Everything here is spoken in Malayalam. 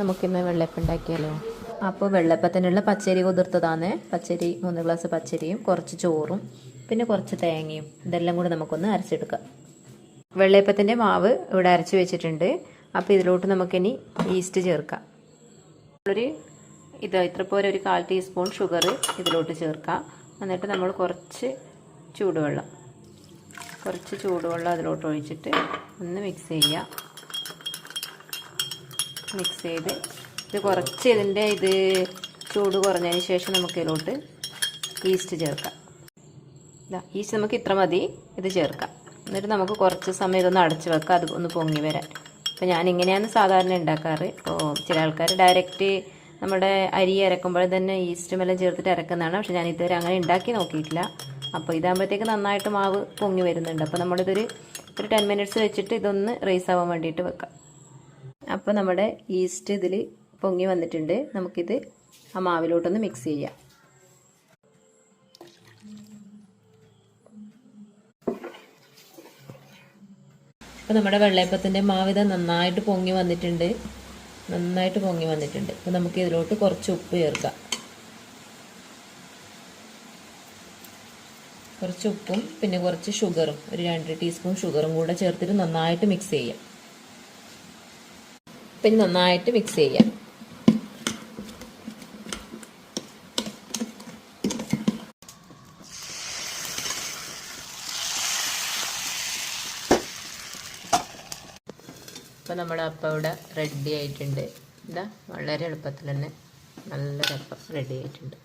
നമുക്കിന്ന് വെള്ളയപ്പം ഉണ്ടാക്കിയാലോ. അപ്പോൾ വെള്ളയപ്പത്തിനുള്ള പച്ചരി കുതിർത്തതാണ്. പച്ചരി 3 ഗ്ലാസ് പച്ചരിയും കുറച്ച് ചോറും പിന്നെ കുറച്ച് തേങ്ങയും ഇതെല്ലാം കൂടി നമുക്കൊന്ന് അരച്ചെടുക്കാം. വെള്ളയപ്പത്തിൻ്റെ മാവ് ഇവിടെ അരച്ച് വെച്ചിട്ടുണ്ട്. അപ്പോൾ ഇതിലോട്ട് നമുക്കിനി ഈസ്റ്റ് ചേർക്കാം. ഇത്ര പോലെ ഒരു 1/4 ടീസ്പൂൺ ഷുഗർ ഇതിലോട്ട് ചേർക്കാം. എന്നിട്ട് നമ്മൾ കുറച്ച് ചൂടുവെള്ളം അതിലോട്ട് ഒഴിച്ചിട്ട് ഒന്ന് മിക്സ് ചെയ്യുക. മിക്സ് ചെയ്ത് കുറച്ച് ഇതിൻ്റെ ചൂട് കുറഞ്ഞതിന് ശേഷം നമുക്ക് ഇതിലോട്ട് ഈസ്റ്റ് ചേർക്കാം. ഈസ്റ്റ് നമുക്ക് ഇത്ര മതി ഇത് ചേർക്കാം. എന്നിട്ട് നമുക്ക് കുറച്ച് സമയം ഇതൊന്ന് അടച്ച് വെക്കാം, അത് ഒന്ന് പൊങ്ങി വരാൻ. അപ്പോൾ ഞാനിങ്ങനെയാണ് സാധാരണ ഉണ്ടാക്കാറ്. അപ്പോൾ ചില ആൾക്കാർ ഡയറക്റ്റ് നമ്മുടെ അരി അരക്കുമ്പോൾ തന്നെ ഈസ്റ്റും എല്ലാം ചേർത്തിട്ട് അരക്കുന്നതാണ്. പക്ഷെ ഞാൻ ഇതുവരെ അങ്ങനെ ഉണ്ടാക്കി നോക്കിയിട്ടില്ല. അപ്പോൾ ഇതാകുമ്പോഴത്തേക്ക് നന്നായിട്ട് മാവ് പൊങ്ങി വരുന്നുണ്ട്. അപ്പോൾ നമ്മളിതൊരു 10 മിനിറ്റ്സ് വെച്ചിട്ട് ഇതൊന്ന് റൈസ് ആവാൻ വേണ്ടിയിട്ട് വെക്കാം. അപ്പോൾ നമ്മുടെ ഈസ്റ്റ് ഇതിൽ പൊങ്ങി വന്നിട്ടുണ്ട്. നമുക്കിത് ആ മാവിലോട്ടൊന്ന് മിക്സ് ചെയ്യാം. അപ്പോൾ നമ്മുടെ വെള്ളയപ്പത്തിൻ്റെ മാവ് ഇത് നന്നായിട്ട് പൊങ്ങി വന്നിട്ടുണ്ട്. അപ്പോൾ നമുക്ക് ഇതിലോട്ട് കുറച്ച് ഉപ്പ് ചേർക്കാം. കുറച്ച് ഉപ്പും പിന്നെ കുറച്ച് ഷുഗറും, ഒരു 2 ടീസ്പൂൺ ഷുഗറും കൂടെ ചേർത്തിട്ട് നന്നായിട്ട് മിക്സ് ചെയ്യാം. പിന്നെ നന്നായിട്ട് മിക്സ് ചെയ്യാം. അപ്പോൾ നമ്മുടെ അപ്പം ഇവിടെ റെഡി ആയിട്ടുണ്ട്. വളരെ എളുപ്പത്തിൽ തന്നെ നല്ലൊരപ്പം റെഡി ആയിട്ടുണ്ട്.